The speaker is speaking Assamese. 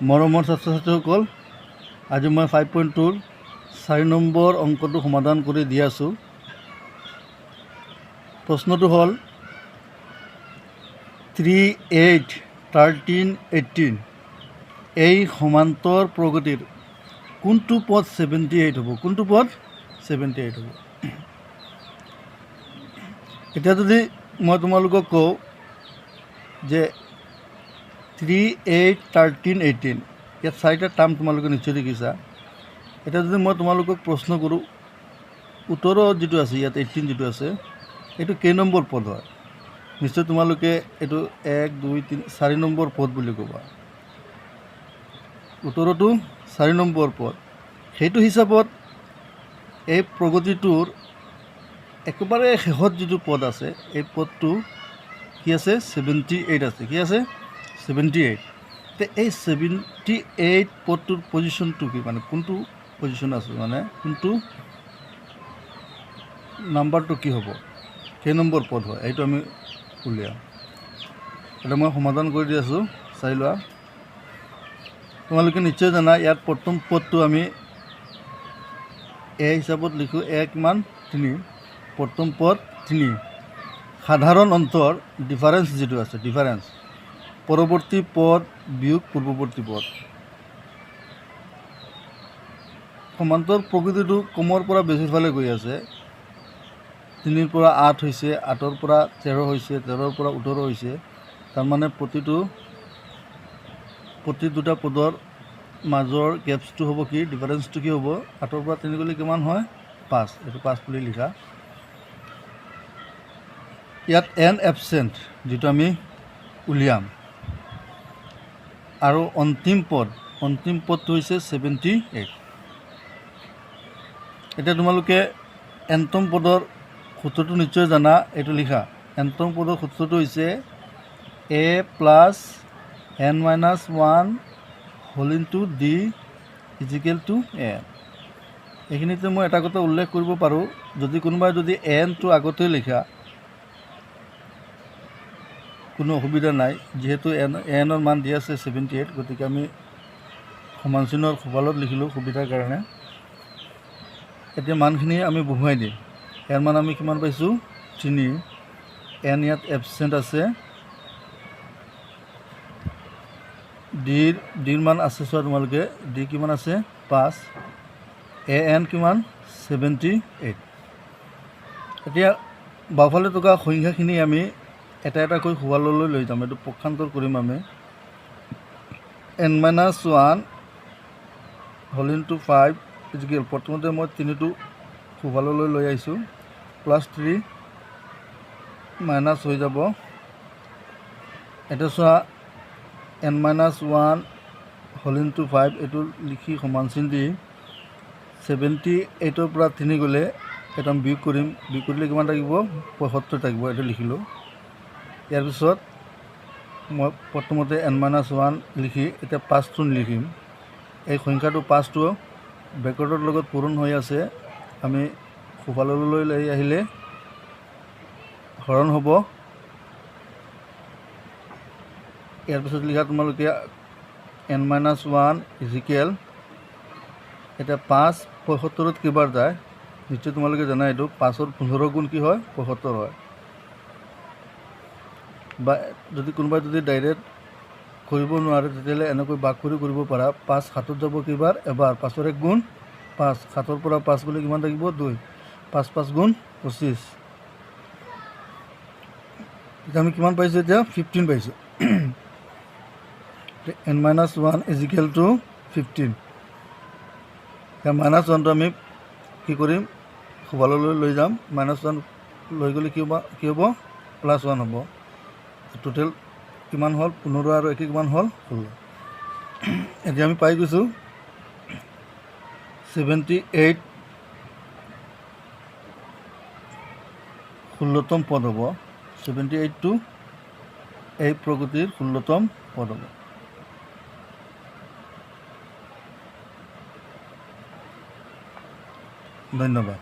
মৰমৰ ছাত্ৰ ছাত্ৰীসকল, আজি মই 5.2 4 নম্বৰ অংকটো সমাধান কৰি দি আছোঁ। প্ৰশ্নটো হ'ল 3, 8, 13, 18 এই সমান্তৰ প্ৰগতিৰ কোনটো পদ 78 হ'ব? কোনটো পদ 78 হ'ব? এতিয়া যদি মই তোমালোকক কওঁ যে 3, 8, 13, 18 ইয়াত 4টা টাৰ্ম তোমালোকে নিশ্চয় দেখিছা। এতিয়া যদি মই তোমালোকক প্ৰশ্ন কৰোঁ, উত্তৰত যিটো আছে ইয়াত 18 যিটো আছে এইটো কেই নম্বৰ পদ হয়? নিশ্চয় তোমালোকে এইটো 1, 2, 3, 4 নম্বৰ পদ বুলি ক'বা। উত্তৰতো 4 নম্বৰ পদ। সেইটো হিচাপত এই প্ৰগতিটোৰ একেবাৰে শেষত যিটো পদ আছে এই পদটো কি আছে? 78 আছে। কি আছে? 78। তে এই 78 পদটোৰ পজিশ্যনটো কি, মানে কোনটো পজিশ্যন আছে, মানে কোনটো নাম্বাৰটো কি হ'ব, কেই নম্বৰ পদ হয়, এইটো আমি উলিয়াম। এটা মই সমাধান কৰি দি আছোঁ, চাই লোৱা। তোমালোকে নিশ্চয় জানা ইয়াত প্ৰথম পদটো আমি এ হিচাপত লিখোঁ। 1 কিমান? 3। প্ৰথম পদ 3। সাধাৰণ অন্তৰ ডিফাৰেঞ্চ যিটো আছে, ডিফাৰেঞ্চ পৰৱৰ্তী পদ বিয়োগ পূৰ্বৱৰ্তী পদ। সমান্তৰ প্ৰকৃতিটো কমৰ পৰা বেছিৰ ফালে গৈ আছে। 3ৰ পৰা 8 হৈছে, 8ৰ পৰা 13 হৈছে, 13ৰ পৰা 18 হৈছে। তাৰমানে প্ৰতি দুটা পদৰ মাজৰ গেপছটো হ'ব কি, ডিফাৰেঞ্চটো কি হ'ব? 8ৰ পৰা 3 গ'লে কিমান হয়? 5। এইটো 5 বুলি লিখা। ইয়াত এন এবচেণ্ট যিটো আমি উলিয়াম, আৰু অন্তিম পদটো হৈছে 78। এতিয়া তোমালোকে এনতম পদৰ সূত্ৰটো নিশ্চয় জানা, এইটো লিখা। এনতম পদৰ সূত্ৰটো হৈছে a plus n-1 whole into d equal to n। এইখিনিতে মই এটা কথা উল্লেখ কৰিব পাৰোঁ, কোনোবাই যদি nটো আগতে লিখা কোনো অসুবিধা নাই, যিহেতু এনৰ মান দিয়া আছে 78, গতিকে আমি সমান চিহ্নৰ সোঁফালত লিখিলোঁ সুবিধাৰ কাৰণে। এতিয়া মানখিনি আমি বহুৱাই দিম। ইয়াৰ মান আমি কিমান পাইছোঁ? 3। এন ইয়াত এবচেণ্ট আছে। ডিৰ মান আছে, চোৱা তোমালোকে, ডি কিমান আছে? 5। এন কিমান? 78। এতিয়া বাওঁফালে থকা সংখ্যাখিনি আমি এটা এটাকৈ সোঁফাললৈ লৈ যাম। এইটো পক্ষান্তৰ কৰিম আমি। n-1 হোল ইনটু 5 ইজিকেল, প্ৰথমতে মই 3টো সোঁফাললৈ লৈ আহিছোঁ, প্লাছ 3 মাইনাছ হৈ যাব। এতিয়া চোৱা n-1 হোল ইনটু 5 এইটো লিখি সমান চিন দি 78ৰ পৰা 3 গ'লে এইটো আমি বিয়োগ কৰিম। বিয়োগ কৰিলে কিমান থাকিব? 75 থাকিব। এইটো লিখিলোঁ। ইয়াৰ পিছত মই প্ৰথমতে n-1 লিখি এতিয়া 5টো লিখিম। এই সংখ্যাটো 5টো ব্ৰেকেটৰ লগত পূৰণ হৈ আছে। আমি সোঁফাললৈ লৈ আহিলে হৰণ হ'ব। ইয়াৰ পিছত লিখা তোমালোকে n-1 ইজিকেল, এতিয়া 5 75ত কেইবাৰ যায় নিশ্চয় তোমালোকে জানা। এইটো 5ৰ 15 গুণ কি হয়? 75 হয়। বা যদি কোনোবাই ডাইৰেক্ট কৰিব নোৱাৰে তেতিয়াহ'লে এনেকৈ ভাগ কৰি কৰিব পাৰা। 5 7ত যাব কেইবাৰ? এবাৰ। 5ৰ 1 গুণ 5, 7ৰ পৰা 5 গ'লে কিমান থাকিব? 2। 5 5 গুণ 25। এতিয়া আমি কিমান পাইছোঁ? এতিয়া 15 পাইছোঁ। n-1 is equal two 15। এতিয়া -1টো আমি কি কৰিম? সোঁফাললৈ লৈ যাম। -1 লৈ গ'লে কি হ'ব? +1 হ'ব। টোটেল কিমান হ'ল? 15 আৰু 1 কিমান হ'ল? 16। এতিয়া আমি পাই গৈছোঁ 78 ষোল্লতম পদ হ'ব। 78টো এই প্ৰগতিৰ 16তম পদ হ'ব। ধন্যবাদ।